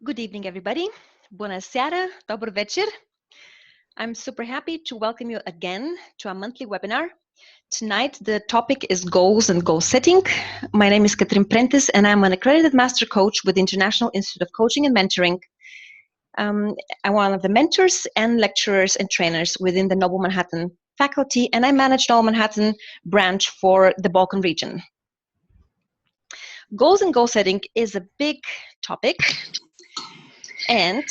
Good evening, everybody. Bună seara, dobr večer. I'm super happy to welcome you again to our monthly webinar. Tonight, the topic is goals and goal setting. My name is Katrin Prentice, and I'm an accredited master coach with the International Institute of Coaching and Mentoring. I'm one of the mentors and lecturers and trainers within the Noble Manhattan faculty, and I manage Noble Manhattan branch for the Balkan region. Goals and goal setting is a big topic, and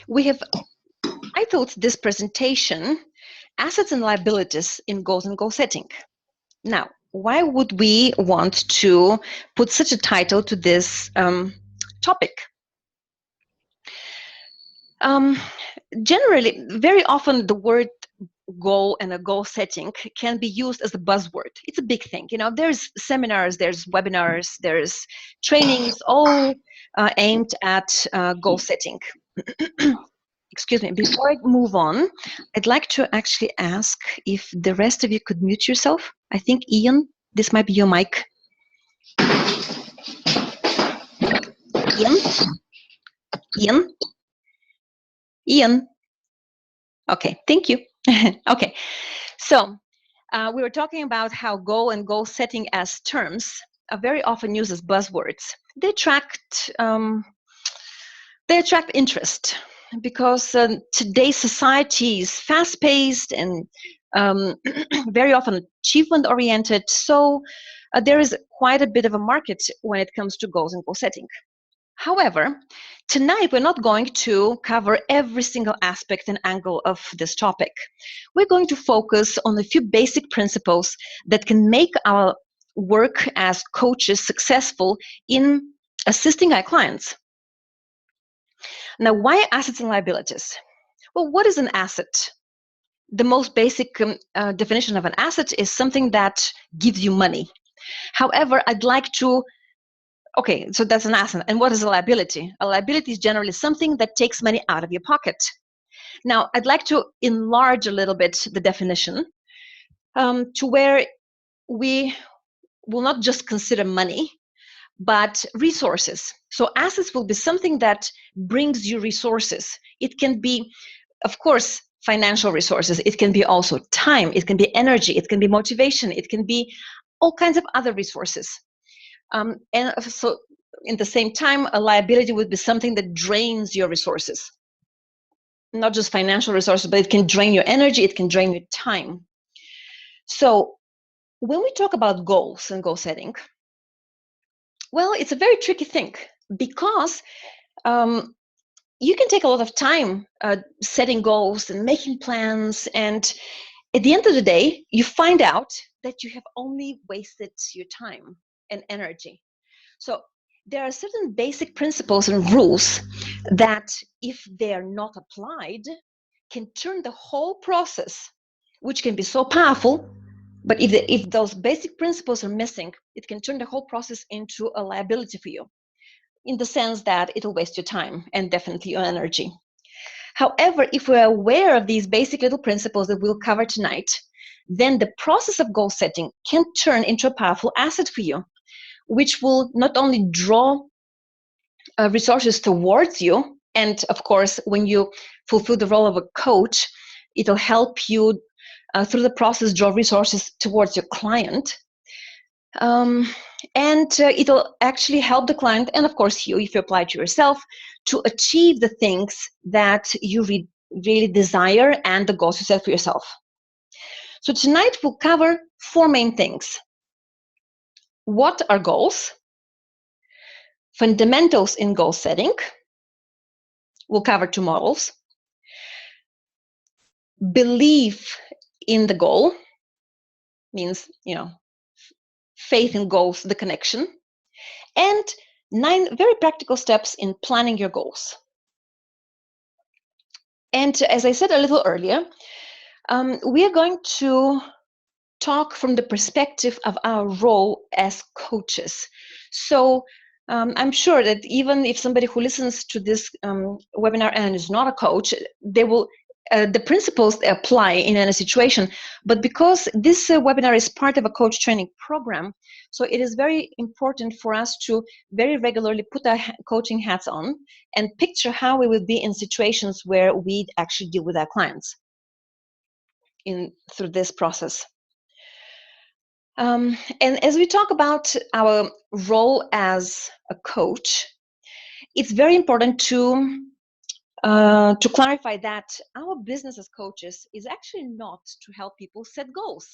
we have titled this presentation Assets and Liabilities in Goals and Goal Setting. Now, why would we want to put such a title to this topic? Generally, very often the word goal and a goal setting can be used as a buzzword. It's a big thing. You know, there's seminars, there's webinars, there's trainings, all aimed at goal setting. Excuse me, before I move on, I'd like to actually ask if the rest of you could mute yourself. I think, Ian, this might be your mic. Ian? Okay, thank you. Okay, so we were talking about how goal and goal setting as terms are very often used as buzzwords. They attract interest because today's society is fast-paced and very often achievement-oriented. So there is quite a bit of a market when it comes to goals and goal setting. However, tonight we're not going to cover every single aspect and angle of this topic. We're going to focus on a few basic principles that can make our work as coaches successful in assisting our clients. Now, why assets and liabilities? Well, what is an asset? The most basic definition of an asset is something that gives you money. However, I'd like to okay, so that's an asset. And what is a liability? A liability is generally something that takes money out of your pocket. Now, I'd like to enlarge a little bit the definition to where we will not just consider money, but resources. So assets will be something that brings you resources. It can be, of course, financial resources. It can be also time. It can be energy. It can be motivation. It can be all kinds of other resources. And so in the same time, a liability would be something that drains your resources. Not just financial resources, but it can drain your energy, it can drain your time. So when we talk about goals and goal setting, well, it's a very tricky thing because you can take a lot of time setting goals and making plans, and at the end of the day, you find out that you have only wasted your time and energy. So there are certain basic principles and rules that, if they are not applied, can turn the whole process, which can be so powerful, but if those basic principles are missing, it can turn the whole process into a liability for you, in the sense that it'll waste your time and definitely your energy. However, if we're aware of these basic little principles that we'll cover tonight, then the process of goal setting can turn into a powerful asset for you, which will not only draw resources towards you, and of course, when you fulfill the role of a coach, it'll help you through the process draw resources towards your client. And it'll actually help the client, and of course you, if you apply to yourself, to achieve the things that you really desire and the goals you set for yourself. So tonight we'll cover four main things. What are goals? Fundamentals in goal setting. We'll cover two models. Belief in the goal means, you know, faith in goals, the connection. And 9 very practical steps in planning your goals. And as I said a little earlier, we are going to talk from the perspective of our role as coaches. So I'm sure that even if somebody who listens to this webinar and is not a coach, they will the principles apply in any situation, but because this webinar is part of a coach training program, so it is very important for us to very regularly put our coaching hats on and picture how we would be in situations where we actually deal with our clients through this process. And as we talk about our role as a coach, it's very important to clarify that our business as coaches is actually not to help people set goals.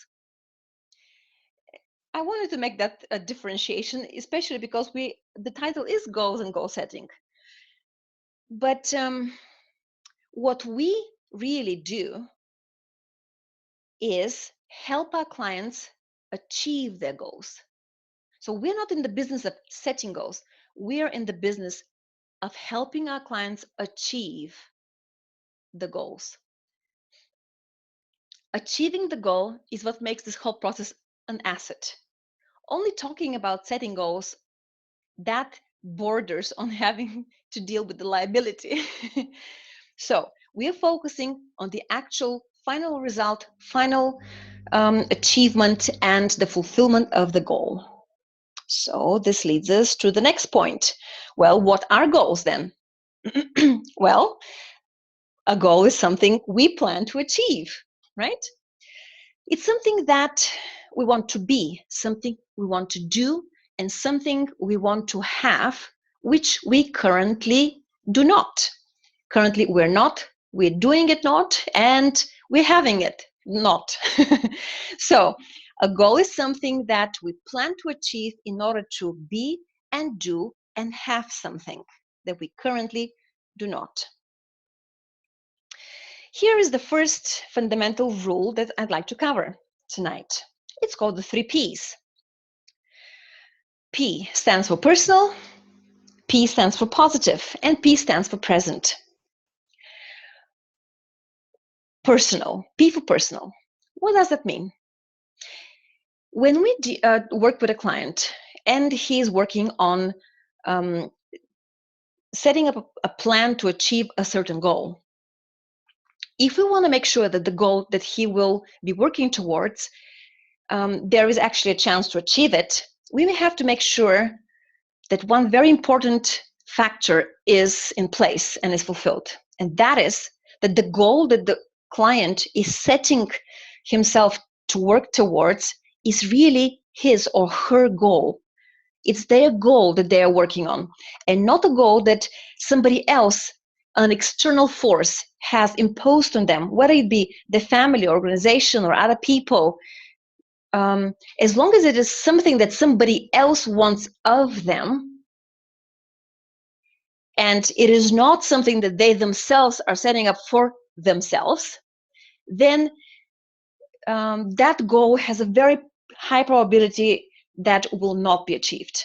I wanted to make that a differentiation, especially because the title is goals and goal setting. But what we really do is help our clients achieve their goals. So we're not in the business of setting goals. We're in the business of helping our clients achieve the goals. Achieving the goal is what makes this whole process an asset. Only talking about setting goals, that borders on having to deal with the liability. So we are focusing on the actual final result, final achievement, and the fulfillment of the goal. So this leads us to the next point. Well, what are goals then? Well, a goal is something we plan to achieve, right? It's something that we want to be, something we want to do, and something we want to have, which we currently do not. Currently, we're doing it not, and we're having it not. So a goal is something that we plan to achieve in order to be and do and have something that we currently do not. Here is the first fundamental rule that I'd like to cover tonight. It's called the 3 Ps. P stands for personal, P stands for positive, and P stands for present. Personal, P for personal. What does that mean? When we work with a client and he's working on setting up a plan to achieve a certain goal, if we want to make sure that the goal that he will be working towards, there is actually a chance to achieve it, we may have to make sure that one very important factor is in place and is fulfilled. And that is that the goal that the client is setting himself to work towards is really his or her goal. It's their goal that they are working on, and not a goal that somebody else, an external force, has imposed on them, whether it be the family, organization, or other people. As long as it is something that somebody else wants of them, and it is not something that they themselves are setting up for themselves, then that goal has a very high probability that will not be achieved.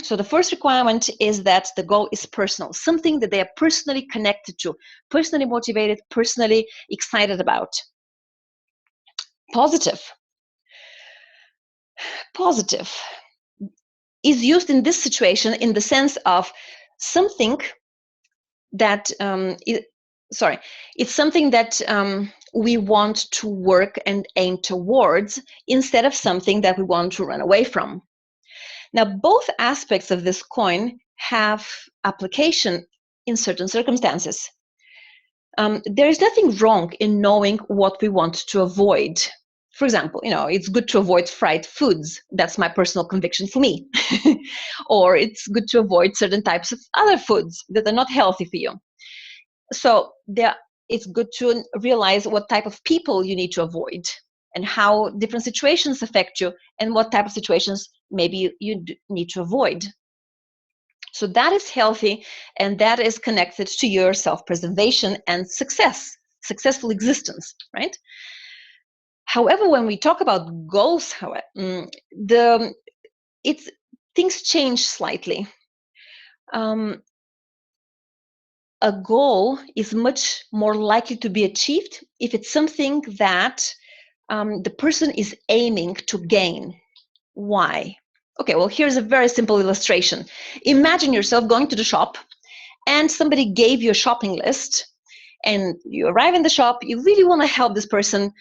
So the first requirement is that the goal is personal, something that they are personally connected to, personally motivated, personally excited about. Positive. Positive is used in this situation in the sense of something that it's something that we want to work and aim towards instead of something that we want to run away from. Now, both aspects of this coin have application in certain circumstances. There is nothing wrong in knowing what we want to avoid. For example, it's good to avoid fried foods. That's my personal conviction for me. Or it's good to avoid certain types of other foods that are not healthy for you. So it's good to realize what type of people you need to avoid and how different situations affect you and what type of situations maybe you need to avoid. So that is healthy, and that is connected to your self-preservation and successful existence, right? However, when we talk about goals, things change slightly. A goal is much more likely to be achieved if it's something that the person is aiming to gain. Why? Okay, well, here's a very simple illustration. Imagine yourself going to the shop and somebody gave you a shopping list and you arrive in the shop, you really want to help this person,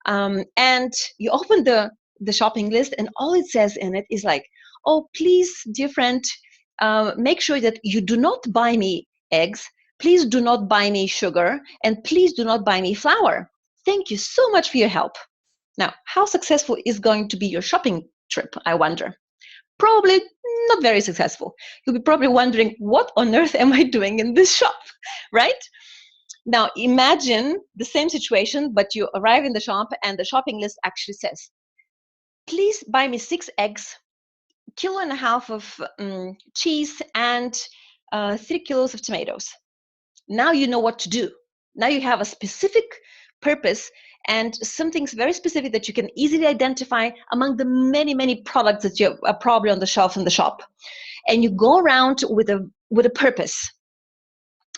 and you open the shopping list, and all it says in it is like, oh, please, dear friend, make sure that you do not buy me eggs, please do not buy me sugar, and please do not buy me flour. Thank you so much for your help. Now, how successful is going to be your shopping trip, I wonder? Probably not very successful. You'll be probably wondering, what on earth am I doing in this shop, right? Now, imagine the same situation, but you arrive in the shop and the shopping list actually says, please buy me 6 eggs, 1.5 kilos of cheese, and 3 kilos of tomatoes. Now you know what to do. Now you have a specific purpose and something very specific that you can easily identify among the many, many products that you are probably on the shelf in the shop. And you go around with a purpose.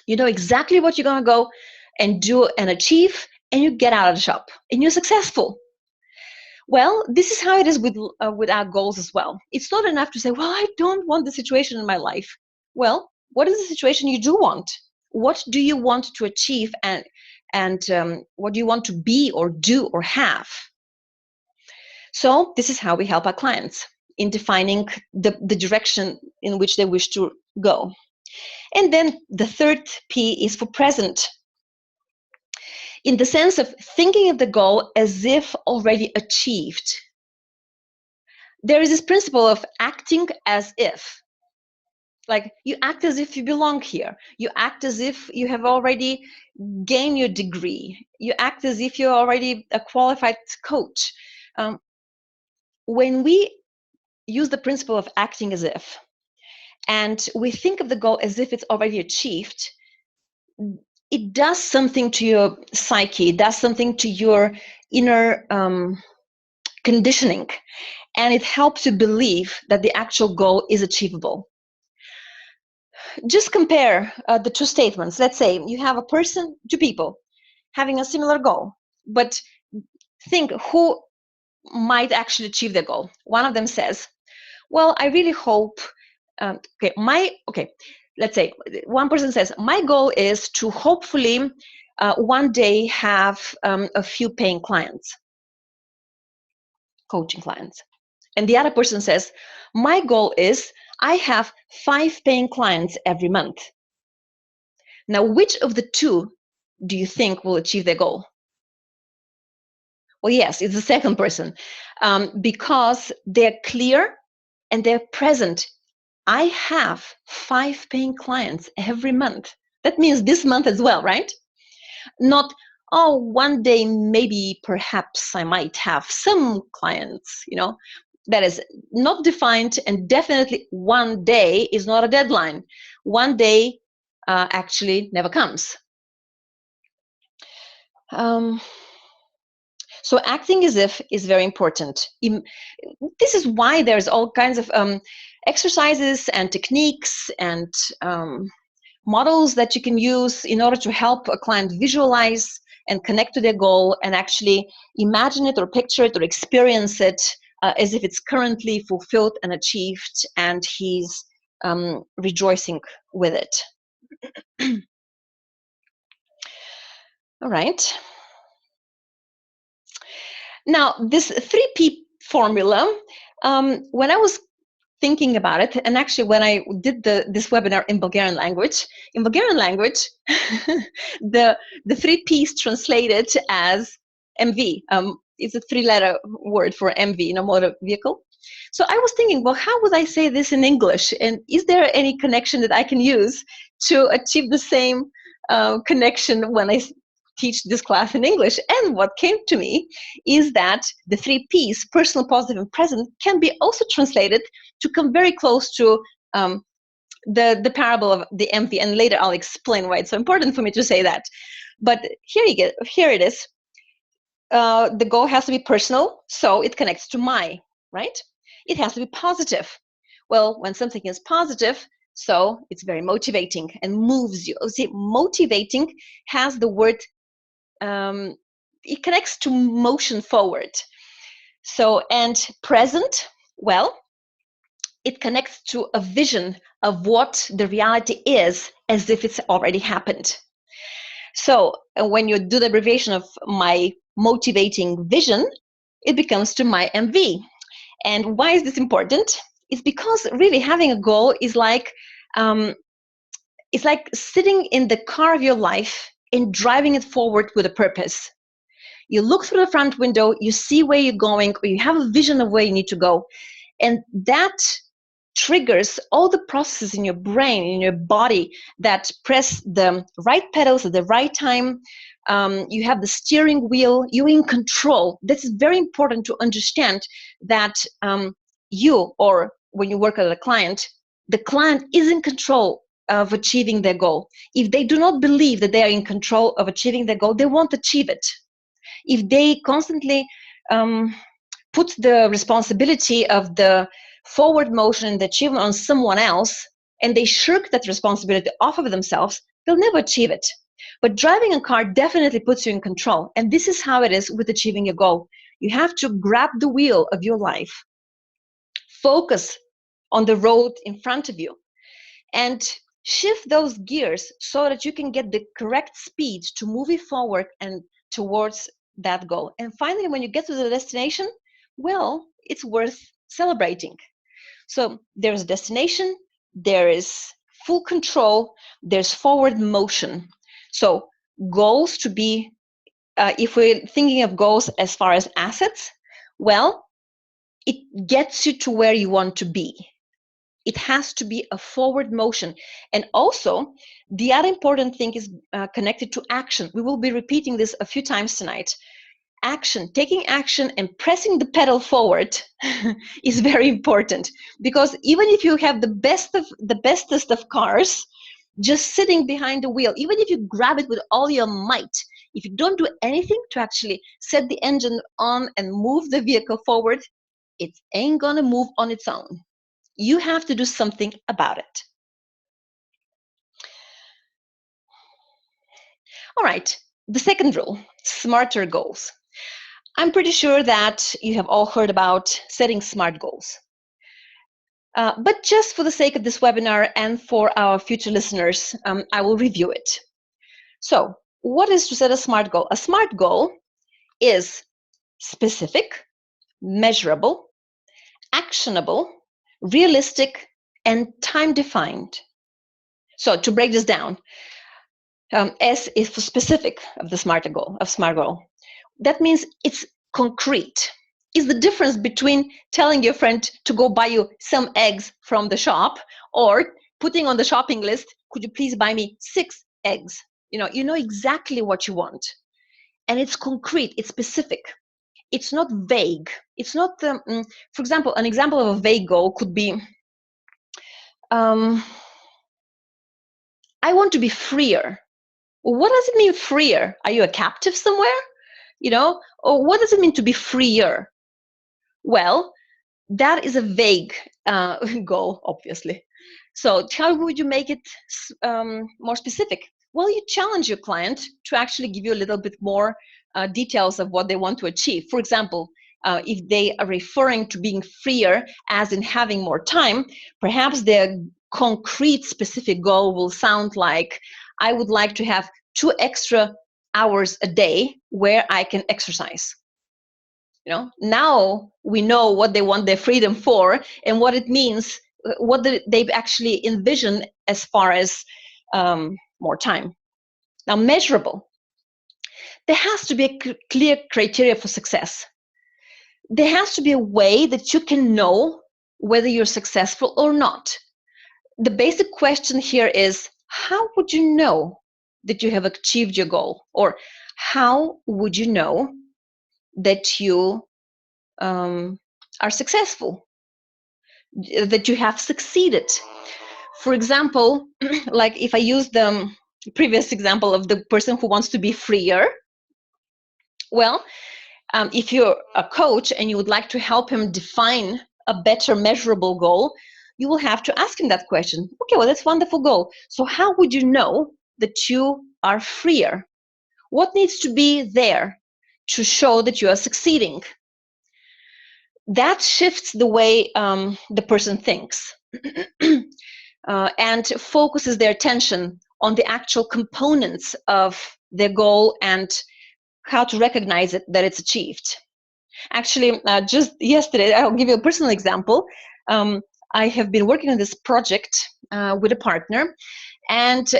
You know exactly what you're going to go and do and achieve, and you get out of the shop and you're successful. Well, this is how it is with our goals as well. It's not enough to say, well, I don't want the situation in my life. Well, what is the situation you do want? What do you want to achieve, and what do you want to be or do or have? So this is how we help our clients in defining the direction in which they wish to go. And then the third P is for present, in the sense of thinking of the goal as if already achieved. There is this principle of acting as if. Like, you act as if you belong here. You act as if you have already gained your degree. You act as if you're already a qualified coach. When we use the principle of acting as if, and we think of the goal as if it's already achieved, it does something to your psyche, it does something to your inner conditioning, and it helps you believe that the actual goal is achievable. Just compare the two statements. Let's say you have two people having a similar goal, but think who might actually achieve their goal. One of them says, well, I really hope, let's say one person says, my goal is to hopefully one day have a few paying clients, coaching clients. And the other person says, my goal is I have 5 paying clients every month. Now, which of the two do you think will achieve their goal? Well, yes, it's the second person, because they're clear and they're present. I have 5 paying clients every month. That means this month as well, right? Not, oh, one day maybe perhaps I might have some clients, That is not defined, and definitely one day is not a deadline. One day actually never comes. So acting as if is very important. This is why there's all kinds of exercises and techniques and models that you can use in order to help a client visualize and connect to their goal and actually imagine it or picture it or experience it as if it's currently fulfilled and achieved, and he's rejoicing with it. All right. Now, this 3P formula, when I was thinking about it, and actually when I did this webinar in Bulgarian language, the 3Ps translated as MV. It's a 3-letter word for MV, motor vehicle. So I was thinking, well, how would I say this in English? And is there any connection that I can use to achieve the same connection when I teach this class in English? And what came to me is that the 3Ps, personal, positive, and present, can be also translated to come very close to the parable of the MV. And later I'll explain why it's so important for me to say that. But here it is. The goal has to be personal, so it connects to my, right? It has to be positive. Well, when something is positive, so it's very motivating and moves you. See, motivating has the word, it connects to motion forward. So, and present, well, it connects to a vision of what the reality is as if it's already happened. So when you do the abbreviation of my motivating vision, it becomes to my MV. And why is this important? It's because really having a goal is like it's like sitting in the car of your life and driving it forward with a purpose. You look through the front window, you see where you're going, or you have a vision of where you need to go, and that triggers all the processes in your brain, in your body, that press the right pedals at the right time. You have the steering wheel, you're in control. This is very important to understand, that you, or when you work with a client, the client is in control of achieving their goal. If they do not believe that they are in control of achieving their goal, they won't achieve it. If they constantly put the responsibility of the forward motion and the achievement on someone else, and they shirk that responsibility off of themselves, they'll never achieve it. But driving a car definitely puts you in control. And this is how it is with achieving your goal. You have to grab the wheel of your life, focus on the road in front of you, and shift those gears so that you can get the correct speed to move it forward and towards that goal. And finally, when you get to the destination, well, it's worth celebrating. So there's a destination, there is full control, there's forward motion. So goals to be, if we're thinking of goals as far as assets, well, it gets you to where you want to be. It has to be a forward motion. And also, the other important thing is connected to action. We will be repeating this a few times tonight. Action, taking action and pressing the pedal forward is very important, because even if you have the bestest of cars, just sitting behind the wheel, even if you grab it with all your might, if you don't do anything to actually set the engine on and move the vehicle forward, it ain't gonna move on its own. You have to do something about it. All right, the second rule, smarter goals. I'm pretty sure that you have all heard about setting SMART goals. But just for the sake of this webinar and for our future listeners, I will review it. So, what is to set a SMART goal? A SMART goal is specific, measurable, actionable, realistic, and time-defined. So, to break this down, S is for specific of the SMART goal. That means it's concrete. Is the difference between telling your friend to go buy you some eggs from the shop, or putting on the shopping list, could you please buy me 6 eggs? You know exactly what you want. And it's concrete, it's specific. It's not vague. It's not, for example, an example of a vague goal could be, I want to be freer. Well, what does it mean, freer? Are you a captive somewhere? Or what does it mean to be freer? Well, that is a vague goal, obviously. So how would you make it more specific? Well, you challenge your client to actually give you a little bit more details of what they want to achieve. For example, if they are referring to being freer as in having more time, perhaps their concrete specific goal will sound like, I would like to have 2 extra hours a day where I can exercise. Now we know what they want their freedom for and what it means, what they actually envision as far as more time. Now, measurable. There has to be a clear criteria for success. There has to be a way that you can know whether you're successful or not. The basic question here is, how would you know that you have achieved your goal? Or how would you know that you are successful, that you have succeeded? For example, like if I use the previous example of the person who wants to be freer, well, if you're a coach and you would like to help him define a better measurable goal, you will have to ask him that question. Okay, well, that's a wonderful goal. So how would you know that you are freer? What needs to be there to show that you are succeeding? That shifts the way the person thinks and focuses their attention on the actual components of their goal and how to recognize it that it's achieved. Actually, just yesterday, I'll give you a personal example. I have been working on this project with a partner, and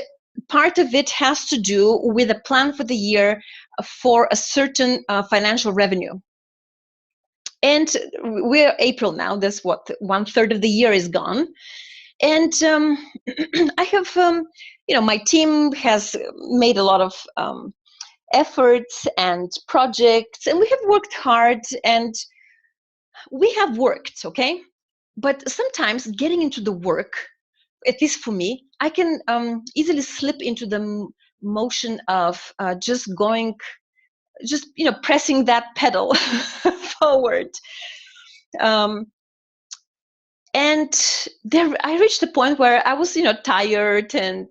part of it has to do with a plan for the year for a certain financial revenue. And we're April now. That's what 1/3 of the year is gone. And I have, my team has made a lot of efforts and projects, and we have worked hard, and we have worked, okay? But sometimes getting into the work, at least for me, I can easily slip into the motion of just pressing that pedal forward. And there, I reached a point where I was, tired, and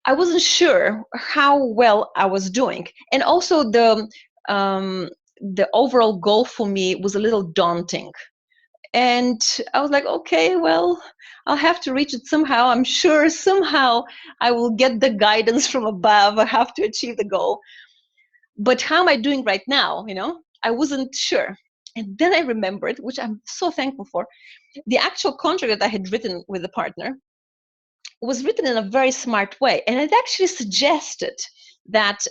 I wasn't sure how well I was doing. And also the overall goal for me was a little daunting. And I was like, okay, well, I'll have to reach it somehow. I'm sure somehow I will get the guidance from above. I have to achieve the goal. But how am I doing right now? I wasn't sure. And then I remembered, which I'm so thankful for, the actual contract that I had written with the partner was written in a very smart way. And it actually suggested that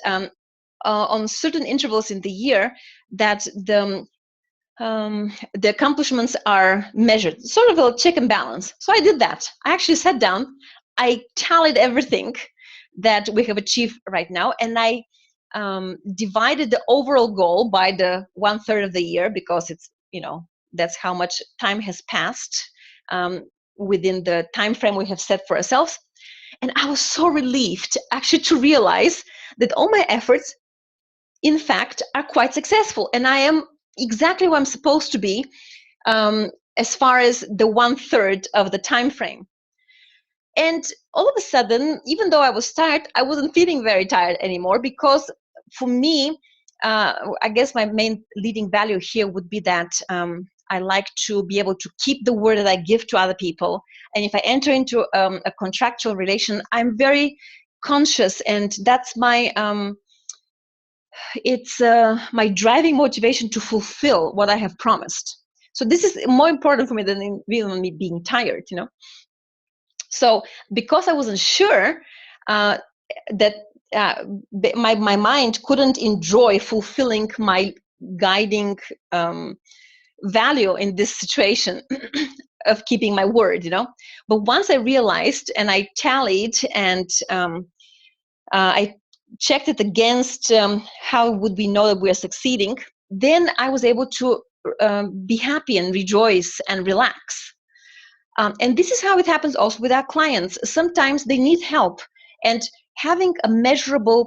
on certain intervals in the year, that the accomplishments are measured, sort of a check and balance. So I did that. I actually sat down, I tallied everything that we have achieved right now, and I divided the overall goal by the 1/3 of the year, because it's, that's how much time has passed within the time frame we have set for ourselves. And I was so relieved actually to realize that all my efforts, in fact, are quite successful, and I am exactly where I'm supposed to be as far as the 1/3 of the time frame. And all of a sudden, even though I was tired, I wasn't feeling very tired anymore, because for me, I guess my main leading value here would be that I like to be able to keep the word that I give to other people. And if I enter into a contractual relation, I'm very conscious, and that's my my driving motivation to fulfill what I have promised. So this is more important for me than even me being tired, So because I wasn't sure that my mind couldn't enjoy fulfilling my guiding value in this situation of keeping my word, But once I realized, and I tallied, and I checked it against how would we know that we're succeeding, then I was able to be happy and rejoice and relax. And this is how it happens also with our clients. Sometimes they need help, and having a measurable,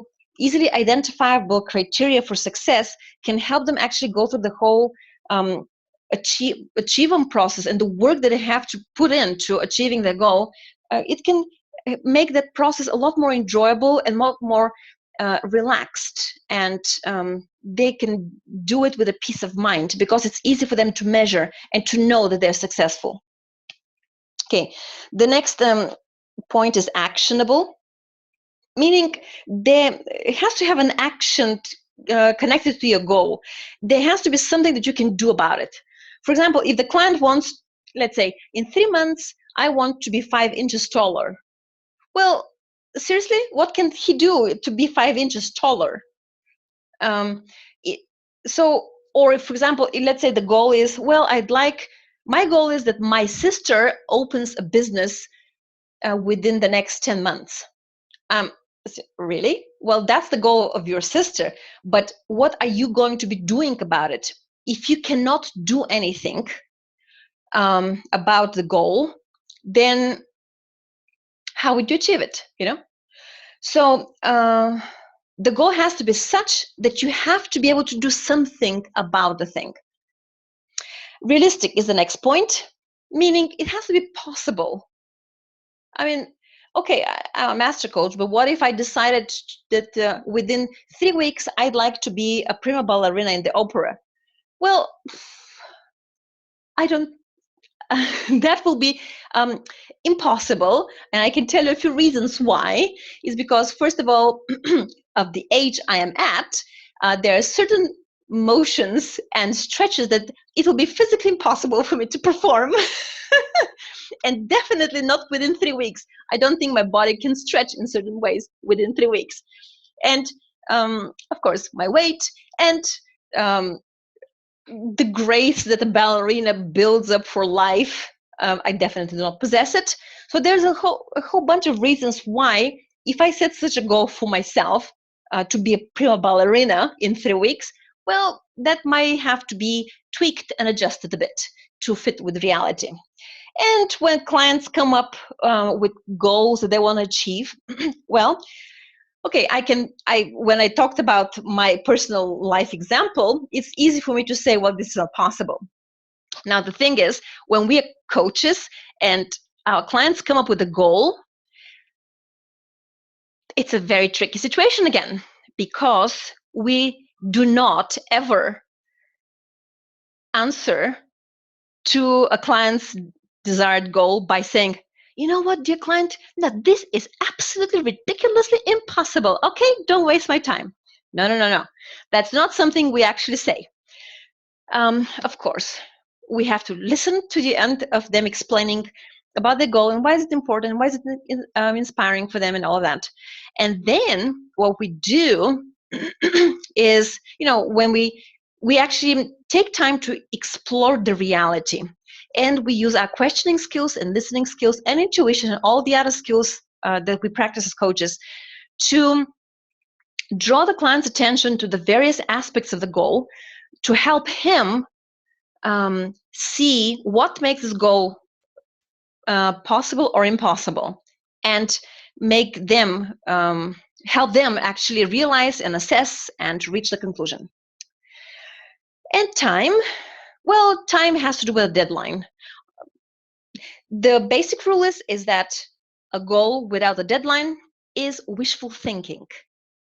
easily identifiable criteria for success can help them actually go through the whole achievement process, and the work that they have to put into achieving their goal. It can make that process a lot more enjoyable and more relaxed, and they can do it with a peace of mind, because it's easy for them to measure and to know that they're successful. Okay, the next point is actionable, meaning it has to have an action connected to your goal. There has to be something that you can do about it. For example, if the client wants, let's say, in 3 months, I want to be 5 inches taller. Well, seriously, what can he do to be 5 inches taller? Or if, for example, let's say the goal is, well, my goal is that my sister opens a business within the next 10 months. Really? Well, that's the goal of your sister, but what are you going to be doing about it? If you cannot do anything about the goal, then how would you achieve it, So the goal has to be such that you have to be able to do something about the thing. Realistic is the next point, meaning it has to be possible. I mean, okay, I'm a master coach, but what if I decided that within 3 weeks I'd like to be a prima ballerina in the opera? Well, that will be impossible. And I can tell you a few reasons why. Is because, first of all, of the age I am at, there are certain motions and stretches that it will be physically impossible for me to perform. And definitely not within 3 weeks. I don't think my body can stretch in certain ways within 3 weeks. And of course, my weight and the grace that a ballerina builds up for life, I definitely do not possess it. So there's a whole bunch of reasons why, if I set such a goal for myself to be a prima ballerina in 3 weeks, well, that might have to be tweaked and adjusted a bit to fit with reality. And when clients come up with goals that they want to achieve, well, okay, when I talked about my personal life example, it's easy for me to say, well, this is not possible. Now, the thing is, when we are coaches and our clients come up with a goal, it's a very tricky situation again, because we do not ever answer to a client's desired goal by saying, you know what, dear client, no, this is absolutely ridiculously impossible. Okay, don't waste my time. No. That's not something we actually say. Of course, we have to listen to the end of them explaining about the goal and why is it important, why is it inspiring for them and all of that. And then what we do is, when we actually take time to explore the reality, and we use our questioning skills and listening skills and intuition and all the other skills that we practice as coaches to draw the client's attention to the various aspects of the goal, to help him see what makes this goal possible or impossible, and make them help them actually realize and assess and reach the conclusion. And time, well, time has to do with a deadline. The basic rule is that a goal without a deadline is wishful thinking.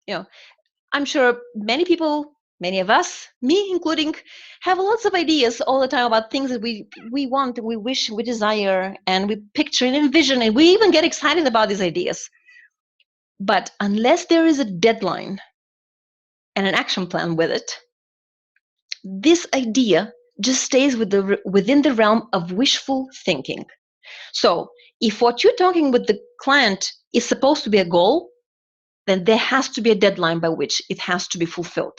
I'm sure many people, many of us, me including, have lots of ideas all the time about things that we want, we wish, we desire, and we picture and envision, and we even get excited about these ideas. But unless there is a deadline and an action plan with it, this idea just stays within the realm of wishful thinking. So if what you're talking with the client is supposed to be a goal, then there has to be a deadline by which it has to be fulfilled.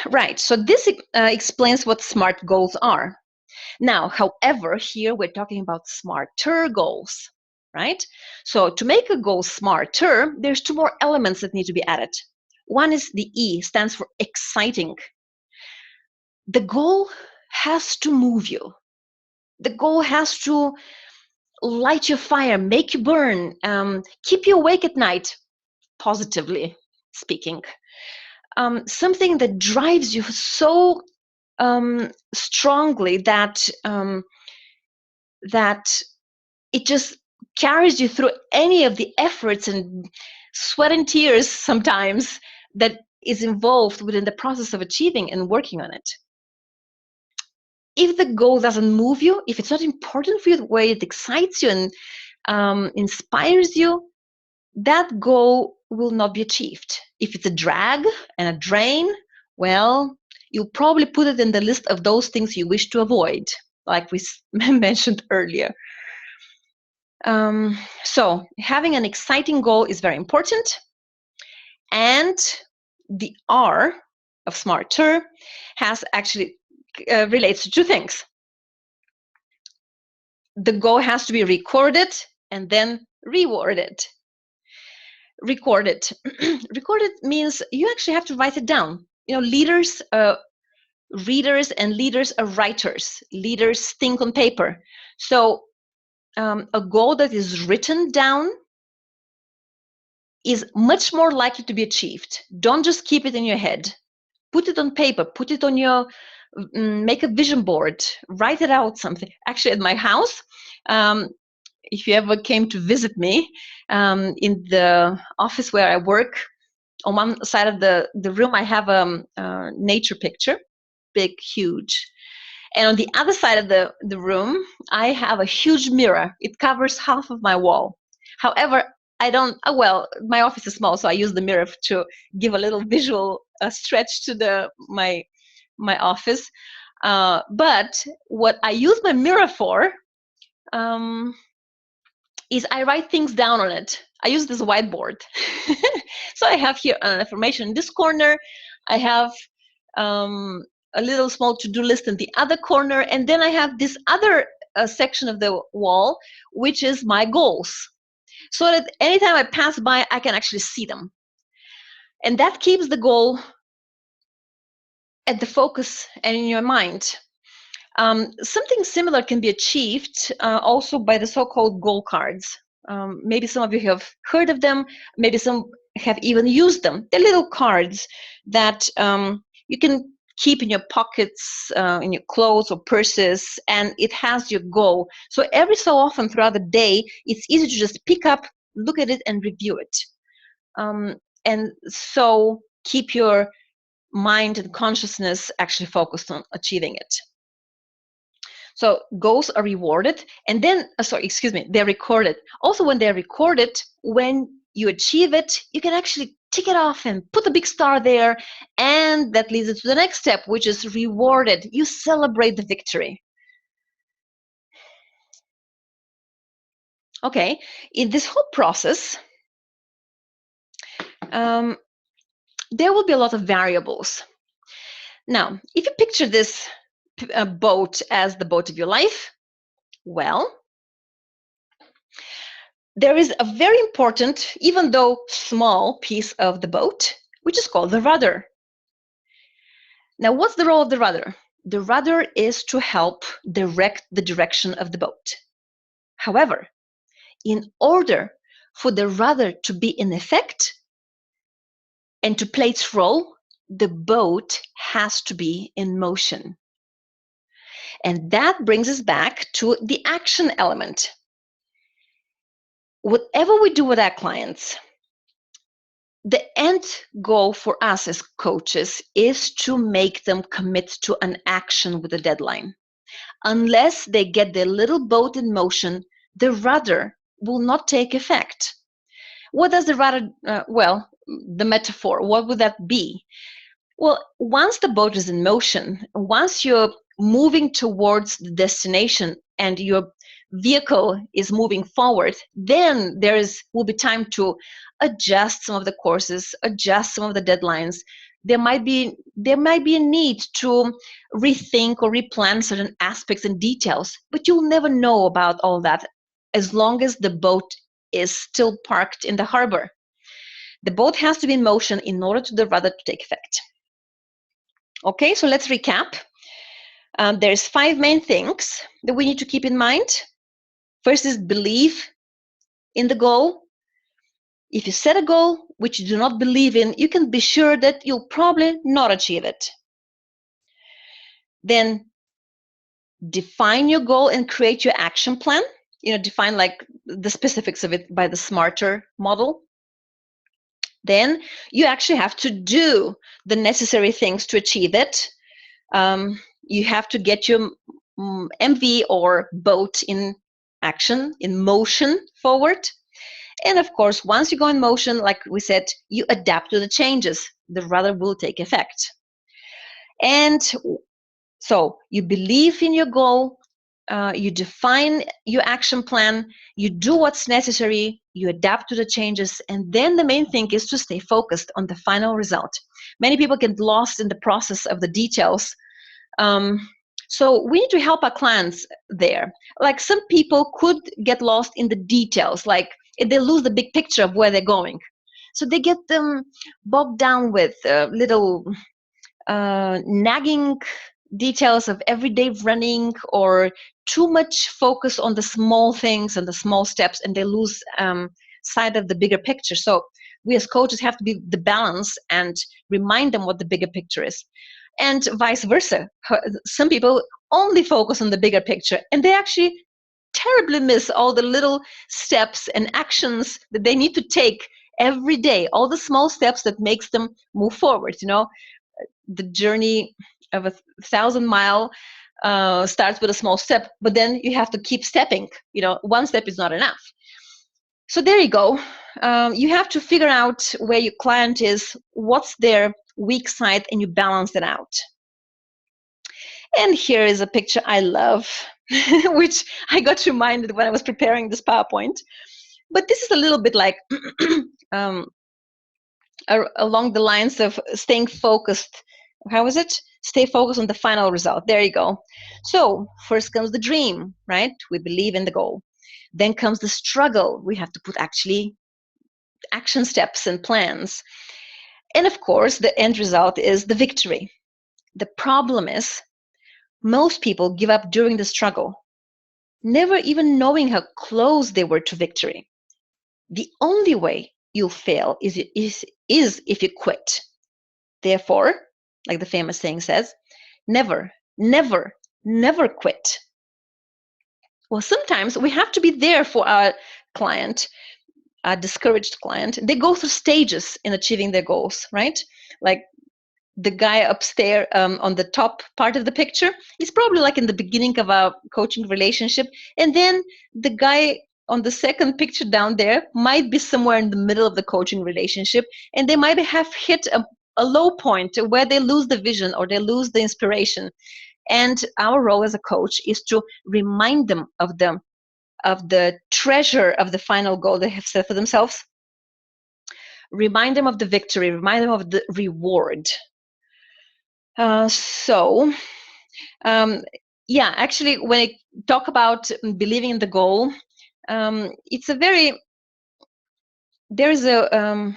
Right, so this explains what SMART goals are. Now, however, here we're talking about smarter goals, right? So to make a goal smarter, there's 2 more elements that need to be added. One is the E, stands for exciting. The goal has to move you. The goal has to light your fire, make you burn, keep you awake at night, positively speaking. Something that drives you so strongly that it just carries you through any of the efforts and sweat and tears sometimes that is involved within the process of achieving and working on it. If the goal doesn't move you, if it's not important for you the way it excites you and inspires you, that goal will not be achieved. If it's a drag and a drain, well, you'll probably put it in the list of those things you wish to avoid, like we mentioned earlier. So having an exciting goal is very important. And the R of smarter has actually relates to 2 things. The goal has to be recorded and then rewarded. Recorded. Recorded means you actually have to write it down. Leaders, readers, and leaders are writers. Leaders think on paper. So a goal that is written down is much more likely to be achieved. Don't just keep it in your head. Put it on paper. Put it on your make a vision board, write it out something. Actually, at my house, if you ever came to visit me, in the office where I work, on one side of the room, I have a nature picture, big, huge. And on the other side of the room, I have a huge mirror. It covers half of my wall. However, I don't, well, my office is small, so I use the mirror to give a little visual stretch to my office. But what I use my mirror for is I write things down on it. I use this whiteboard. So I have here information in this corner. I have a little small to-do list in the other corner. And then I have this other section of the wall, which is my goals. So that anytime I pass by, I can actually see them. And that keeps the goal at the focus and in your mind. Something similar can be achieved also by the so-called goal cards. Maybe some of you have heard of them. Maybe some have even used them. They're little cards that you can keep in your pockets, in your clothes or purses, and it has your goal. So every so often throughout the day, it's easy to just pick up, look at it, and review it. And so keep your mind and consciousness actually focused on achieving it. So goals are rewarded, and then, they're recorded. Also, when they're recorded, when you achieve it, you can actually tick it off and put a big star there, and that leads us to the next step, which is rewarded. You celebrate the victory. Okay, in this whole process, there will be a lot of variables. Now, if you picture this boat as the boat of your life, well, there is a very important, even though small, piece of the boat, which is called the rudder. Now, what's the role of the rudder? The rudder is to help direct the direction of the boat. However, in order for the rudder to be in effect and to play its role, the boat has to be in motion. And that brings us back to the action element. Whatever we do with our clients, the end goal for us as coaches is to make them commit to an action with a deadline. Unless they get their little boat in motion, the rudder will not take effect. What does the rudder, the metaphor, what would that be? Well, once the boat is in motion, once you're moving towards the destination and your vehicle is moving forward, then will be time to adjust some of the courses, adjust some of the deadlines. There might be a need to rethink or replan certain aspects and details, but you'll never know about all that as long as the boat is still parked in the harbor. The boat has to be in motion in order for the rudder to take effect. Okay, so let's recap. There's 5 main things that we need to keep in mind. First is believe in the goal. If you set a goal which you do not believe in, you can be sure that you'll probably not achieve it. Then define your goal and create your action plan. Define like the specifics of it by the SMARTER model. Then you actually have to do the necessary things to achieve it. You have to get your MV or boat in action, in motion forward. And of course, once you go in motion, like we said, you adapt to the changes. The rudder will take effect. And so you believe in your goal, you define your action plan, you do what's necessary, you adapt to the changes, and then the main thing is to stay focused on the final result. Many people get lost in the process of the details. So we need to help our clients there. Like some people could get lost in the details, like they lose the big picture of where they're going. So they get them bogged down with little nagging details of everyday running, or too much focus on the small things and the small steps, and they lose sight of the bigger picture. So we as coaches have to be the balance and remind them what the bigger picture is. And vice versa. Some people only focus on the bigger picture, and they actually terribly miss all the little steps and actions that they need to take every day, all the small steps that makes them move forward. The journey of a 1,000-mile starts with a small step, but then you have to keep stepping. One step is not enough. So there you go. You have to figure out where your client is, what's their weak side, and you balance it out. And here is a picture I love, which I got reminded when I was preparing this PowerPoint. But this is a little bit like along the lines of staying focused. How is it? Stay focused on the final result. There you go. So first comes the dream, right? We believe in the goal. Then comes the struggle. We have to put actually action steps and plans. And of course, the end result is the victory. The problem is most people give up during the struggle, never even knowing how close they were to victory. The only way you'll fail is if you quit. Therefore, like the famous saying says, never, never, never quit. Well, sometimes we have to be there for our client, a discouraged client. They go through stages in achieving their goals, right? Like the guy upstairs on the top part of the picture is probably like in the beginning of a coaching relationship. And then the guy on the second picture down there might be somewhere in the middle of the coaching relationship, and they might have hit a low point where they lose the vision or they lose the inspiration. And our role as a coach is to remind them of the treasure of the final goal they have set for themselves. Remind them of the victory, remind them of the reward. Yeah, actually, when I talk about believing in the goal, there is a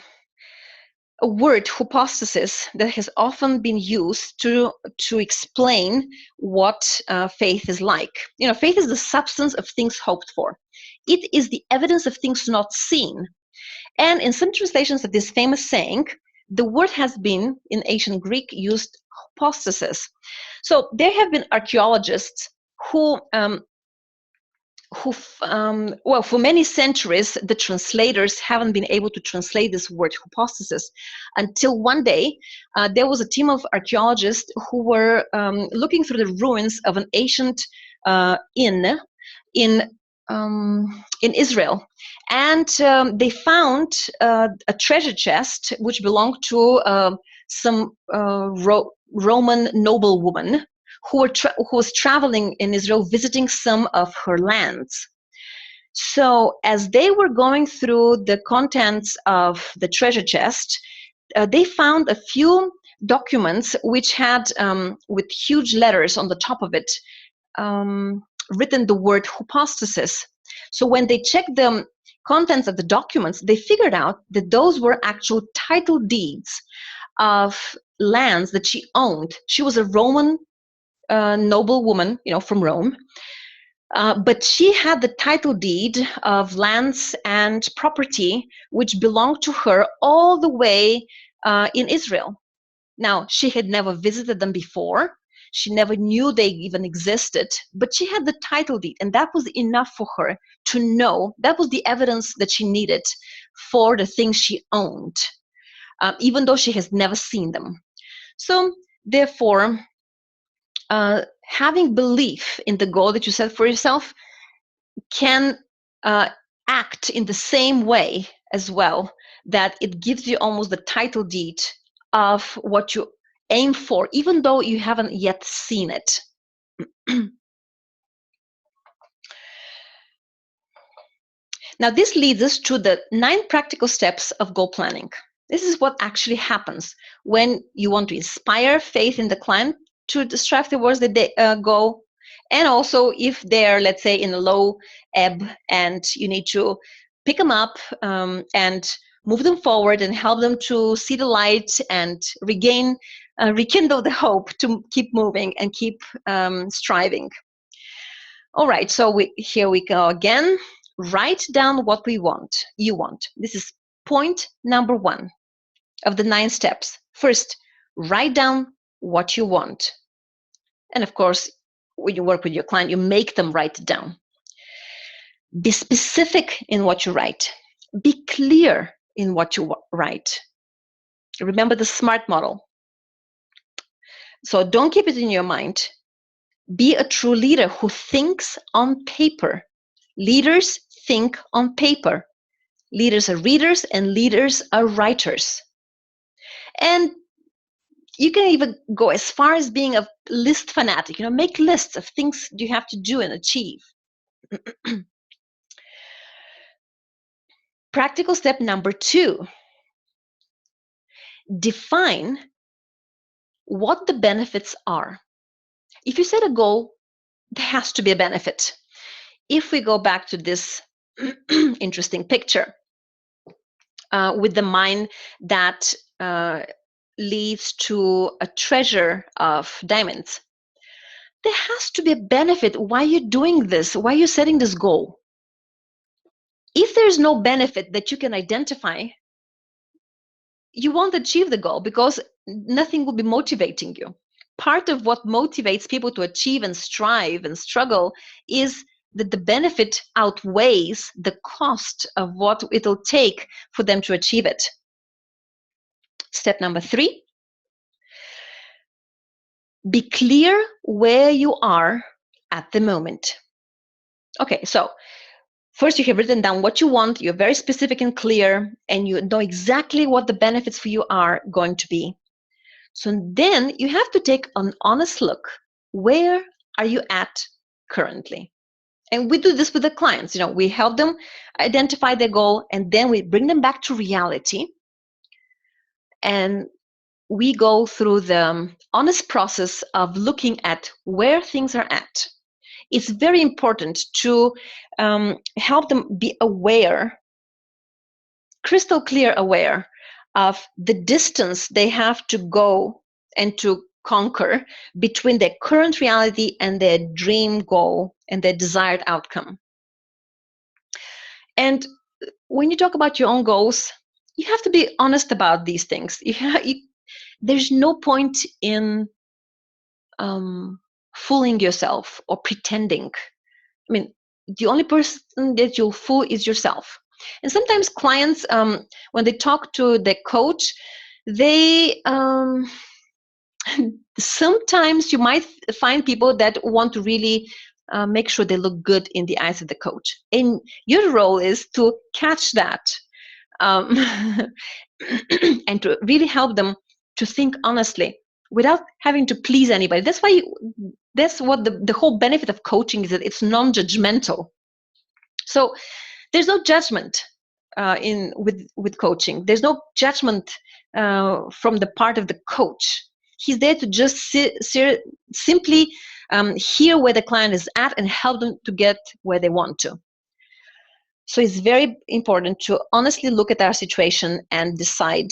word, hypothesis, that has often been used to explain what faith is like. Faith is the substance of things hoped for. It is the evidence of things not seen. And in some translations of this famous saying, the word has been, in ancient Greek, used hypostasis. So there have been archaeologists who for many centuries, the translators haven't been able to translate this word hypostasis until one day there was a team of archaeologists who were looking through the ruins of an ancient inn in Israel, and they found a treasure chest which belonged to some Roman noblewoman who was traveling in Israel, visiting some of her lands. So as they were going through the contents of the treasure chest, they found a few documents which had, with huge letters on the top of it, written the word hypostasis. So when they checked the contents of the documents, they figured out that those were actual title deeds of lands that she owned. She was a Roman noblewoman, from Rome, but she had the title deed of lands and property which belonged to her all the way in Israel. Now, she had never visited them before. She never knew they even existed, but she had the title deed, and that was enough for her to know. That was the evidence that she needed for the things she owned, even though she has never seen them. So, therefore, having belief in the goal that you set for yourself can act in the same way as well, that it gives you almost the title deed of what you aim for, even though you haven't yet seen it. Now, this leads us to the 9 practical steps of goal planning. This is what actually happens when you want to inspire faith in the client to strive towards the goal, and also if they're, let's say, in a low ebb and you need to pick them up and move them forward and help them to see the light and rekindle the hope to keep moving and keep striving. All right, so here we go again. Write down what you want. This is point number 1 of the 9 steps. First, write down what you want. And of course, when you work with your client, you make them write it down. Be specific in what you write. Be clear in what you write. Remember the SMART model. So don't keep it in your mind. Be a true leader who thinks on paper. Leaders think on paper. Leaders are readers and leaders are writers. And you can even go as far as being a list fanatic. Make lists of things you have to do and achieve. Practical step number 2. Define what the benefits are. If you set a goal, there has to be a benefit. If we go back to this interesting picture with the mine that leads to a treasure of diamonds, there has to be a benefit. Why are you doing this? Why are you setting this goal? If there's no benefit that you can identify, you won't achieve the goal because nothing will be motivating you. Part of what motivates people to achieve and strive and struggle is that the benefit outweighs the cost of what it'll take for them to achieve it. Step number 3, be clear where you are at the moment. Okay, so first you have written down what you want, you're very specific and clear, and you know exactly what the benefits for you are going to be. So then you have to take an honest look. Where are you at currently? And we do this with the clients. We help them identify their goal, and then we bring them back to reality. And we go through the honest process of looking at where things are at. It's very important to help them be aware, crystal clear aware of the distance they have to go and to conquer between their current reality and their dream goal and their desired outcome. And when you talk about your own goals, you have to be honest about these things. There's no point in fooling yourself or pretending. I mean, the only person that you'll fool is yourself. And sometimes clients, when they talk to their coach, they sometimes you might find people that want to really make sure they look good in the eyes of the coach. And your role is to catch that and to really help them to think honestly without having to please anybody. That's what the whole benefit of coaching is, that it's non-judgmental. So there's no judgment with coaching. There's no judgment from the part of the coach. He's there to just simply hear where the client is at and help them to get where they want to. So it's very important to honestly look at our situation and decide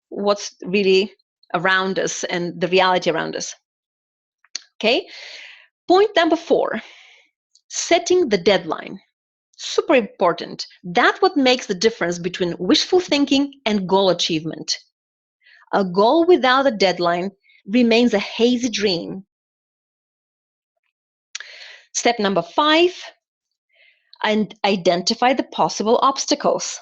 what's really around us and the reality around us. Okay. Point number 4, setting the deadline. Super important. That's what makes the difference between wishful thinking and goal achievement. A goal without a deadline remains a hazy dream. Step number 5, and identify the possible obstacles.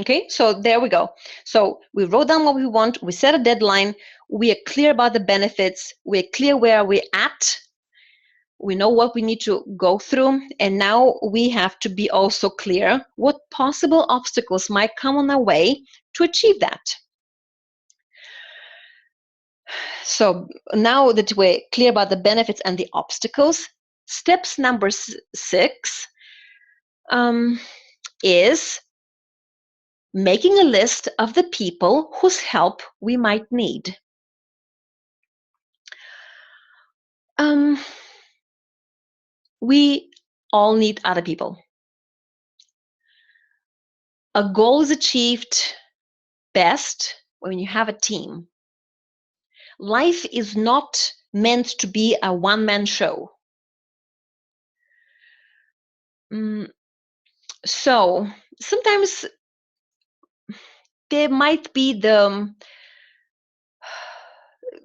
Okay, so there we go. So we wrote down what we want, we set a deadline, we are clear about the benefits, we're clear where we're at, we know what we need to go through, and now we have to be also clear what possible obstacles might come on our way to achieve that. So now that we're clear about the benefits and the obstacles, steps number 6 is making a list of the people whose help we might need. We all need other people. A goal is achieved best when you have a team. Life is not meant to be a one-man show. So sometimes there might be the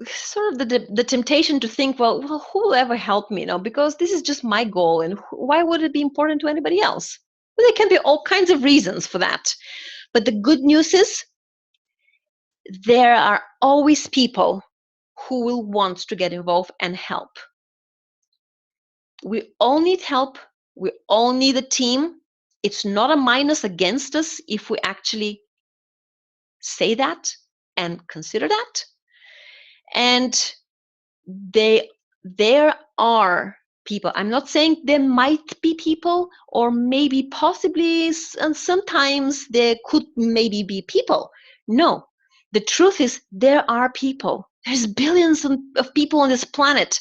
sort of the temptation to think, well, who will ever help me, because this is just my goal, and why would it be important to anybody else? Well, there can be all kinds of reasons for that. But the good news is there are always people who will want to get involved and help. We all need help. We all need a team. It's not a minus against us if we actually say that and consider that. And there are people. I'm not saying there might be people, or maybe possibly, and sometimes there could maybe be people. No, the truth is there are people. There's billions of people on this planet.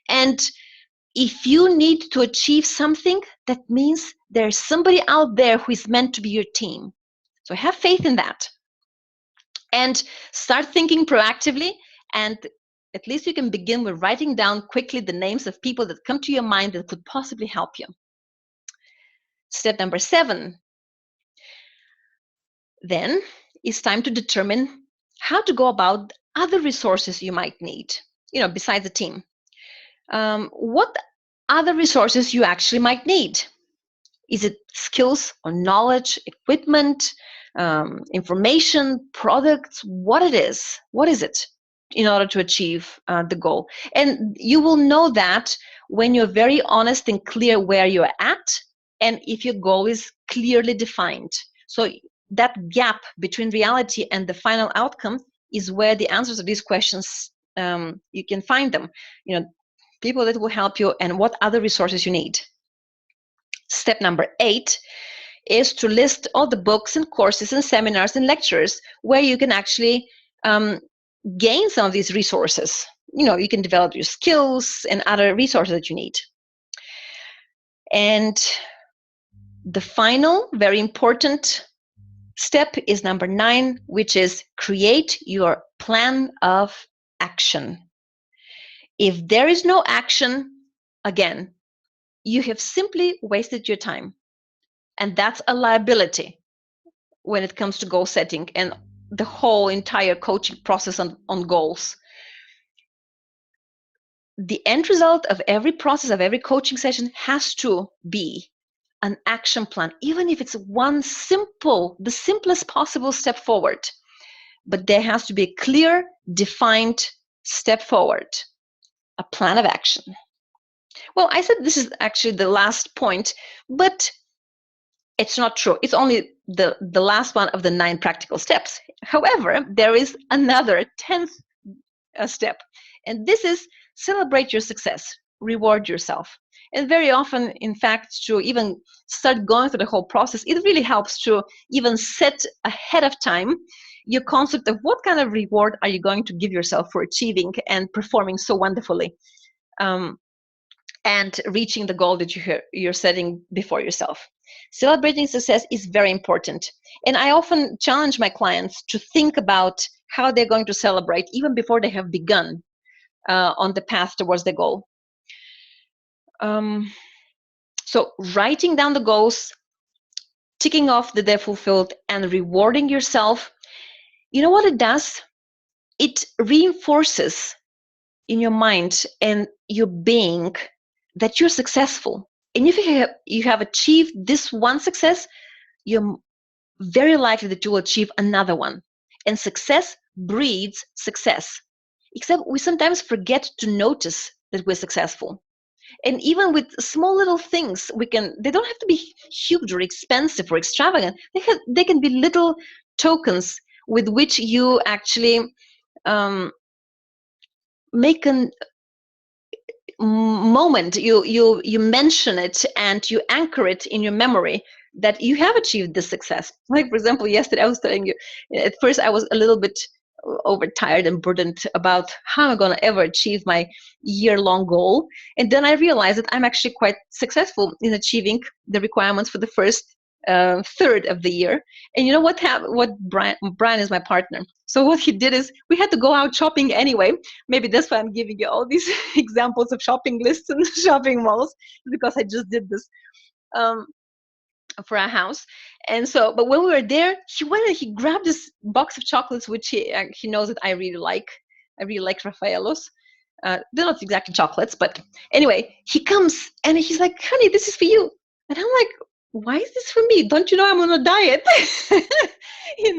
And if you need to achieve something, that means there's somebody out there who is meant to be your team. So have faith in that. And start thinking proactively, and at least you can begin with writing down quickly the names of people that come to your mind that could possibly help you. Step number 7, then it's time to determine how to go about other resources you might need, besides the team. What other resources you actually might need? Is it skills or knowledge, equipment, information, products? What is it in order to achieve the goal? And you will know that when you're very honest and clear where you're at, and if your goal is clearly defined. So that gap between reality and the final outcome is where the answers to these questions, you can find them. People that will help you, and what other resources you need. Step number 8 is to list all the books and courses and seminars and lectures where you can actually gain some of these resources. You can develop your skills and other resources that you need. And the final, very important step is number 9, which is create your plan of action. If there is no action, again, you have simply wasted your time. And that's a liability when it comes to goal setting and the whole entire coaching process on goals. The end result of every process, of every coaching session, has to be an action plan, even if it's the simplest possible step forward. But there has to be a clear, defined step forward, a plan of action. Well, I said this is actually the last point, but it's not true. It's only the last one of the 9 practical steps. However, there is another 10th step, and this is celebrate your success, reward yourself. And very often, in fact, to even start going through the whole process, it really helps to even set ahead of time your concept of what kind of reward are you going to give yourself for achieving and performing so wonderfully, and reaching the goal that you're setting before yourself. Celebrating success is very important. And I often challenge my clients to think about how they're going to celebrate even before they have begun on the path towards the goal. So writing down the goals, ticking off that they're fulfilled, and rewarding yourself, you know what it does? It reinforces in your mind and your being that you're successful. And if you have achieved this one success, you're very likely that you will achieve another one. And success breeds success. Except we sometimes forget to notice that we're successful. And even with small little things, they don't have to be huge or expensive or extravagant. They can be little tokens with which you actually make a moment, you mention it and you anchor it in your memory that you have achieved this success. Like, for example, yesterday I was telling you, at first I was a little bit overtired and burdened about how I'm going to ever achieve my year-long goal. And then I realized that I'm actually quite successful in achieving the requirements for the first third of the year. And you know what Brian is my partner. So what he did is we had to go out shopping anyway. Maybe that's why I'm giving you all these examples of shopping lists and shopping malls, because I just did this for our house. And so, but when we were there, he went and he grabbed this box of chocolates, which he knows that I really like. I really like Raffaello's. They're not exactly chocolates, but anyway, he comes and he's like, honey, this is for you. And I'm like, why is this for me? Don't you know I'm on a diet? He's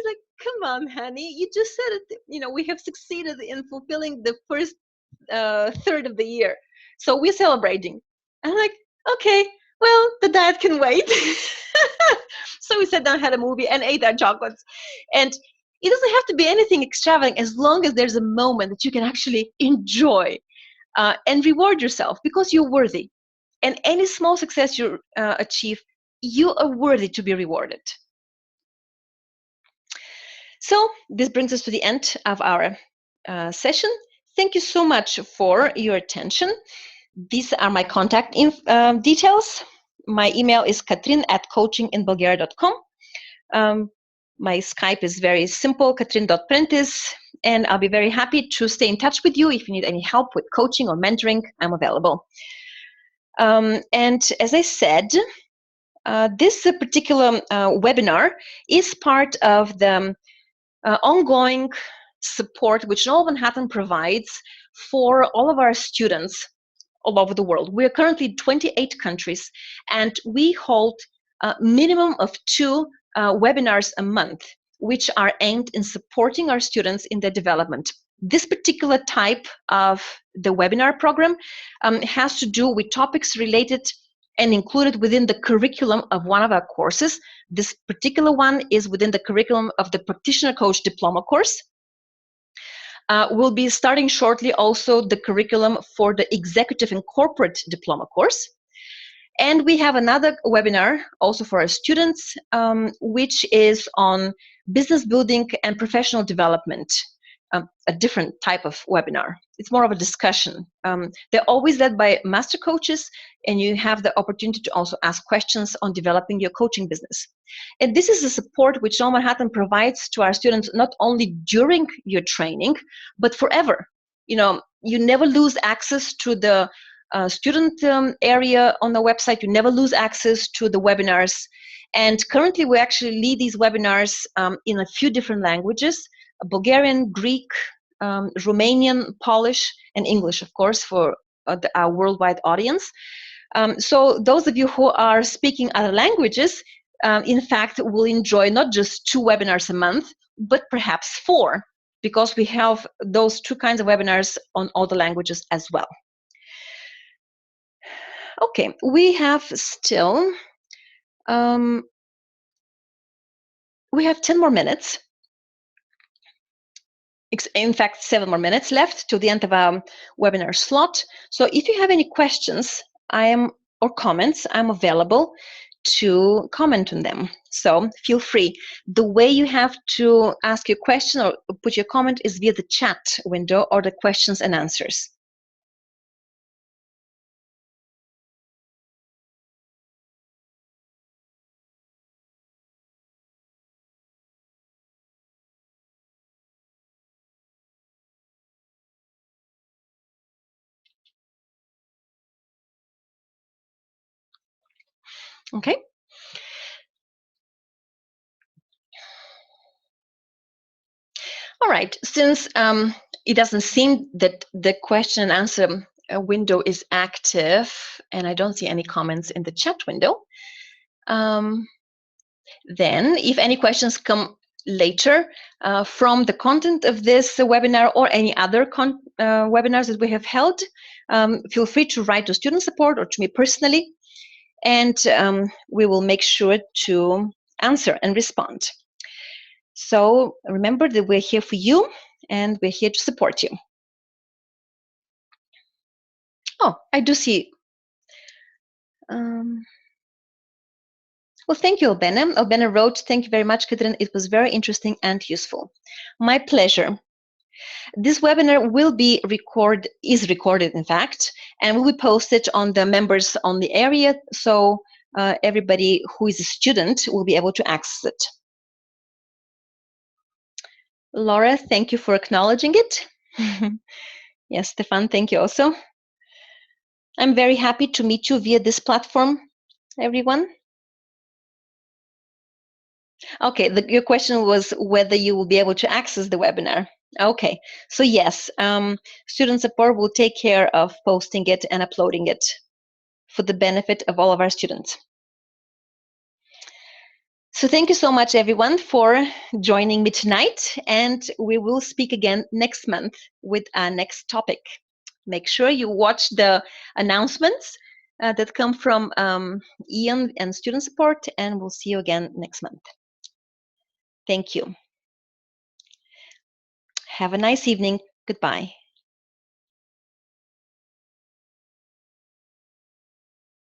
like, come on, honey, you just said it. We have succeeded in fulfilling the first third of the year, so we're celebrating. I'm like, okay, well, the diet can wait. So we sat down, had a movie, and ate our chocolates. And it doesn't have to be anything extravagant, as long as there's a moment that you can actually enjoy and reward yourself, because you're worthy. And any small success you achieve, you are worthy to be rewarded. So this brings us to the end of our session. Thank you so much for your attention. These are my contact details. My email is katrin@coachinginbulgaria.com. My Skype is very simple, katrin.prentice, and I'll be very happy to stay in touch with you. If you need any help with coaching or mentoring, I'm available. And as I said, this particular webinar is part of the ongoing support which Novel Manhattan provides for all of our students all over the world. We are currently in 28 countries, and we hold a minimum of 2 webinars a month, which are aimed in supporting our students in their development. This particular type of the webinar program has to do with topics related and included within the curriculum of one of our courses. This particular one is within the curriculum of the Practitioner Coach Diploma course. We'll be starting shortly also the curriculum for the Executive and Corporate Diploma course. And we have another webinar also for our students, which is on business building and professional development, a different type of webinar. It's more of a discussion. They're always led by master coaches, and you have the opportunity to also ask questions on developing your coaching business. And this is a support which Novel Manhattan provides to our students not only during your training, but forever. You never lose access to the student area on the website. You never lose access to the webinars. And currently, we actually lead these webinars in a few different languages: Bulgarian, Greek, Romanian, Polish, and English, of course, for our worldwide audience. So those of you who are speaking other languages, in fact, will enjoy not just 2 webinars a month, but perhaps 4, because we have those 2 kinds of webinars on all the languages as well. Okay, we have still, we have 10 more minutes. In fact, 7 more minutes left to the end of our webinar slot. So if you have any questions or comments, I'm available to comment on them. So feel free. The way you have to ask your question or put your comment is via the chat window or the questions and answers. Okay. All right. Since it doesn't seem that the question and answer window is active, and I don't see any comments in the chat window, then if any questions come later from the content of this webinar or any other webinars that we have held, feel free to write to student support or to me personally, and we will make sure to answer and respond. So remember that we're here for you, and we're here to support you. Oh, I do see. Well, thank you, Albena. Albena wrote, "Thank you very much, Katrin. It was very interesting and useful." My pleasure. This webinar is recorded, in fact, and will be posted on the members on the area, so everybody who is a student will be able to access it. Laura, thank you for acknowledging it. Yes, Stefan, thank you also. I'm very happy to meet you via this platform, everyone. Okay, your question was whether you will be able to access the webinar. Okay, so yes, student support will take care of posting it and uploading it for the benefit of all of our students. So thank you so much, everyone, for joining me tonight. And we will speak again next month with our next topic. Make sure you watch the announcements that come from Ian and student support, and we'll see you again next month. Thank you. Have a nice evening. Goodbye.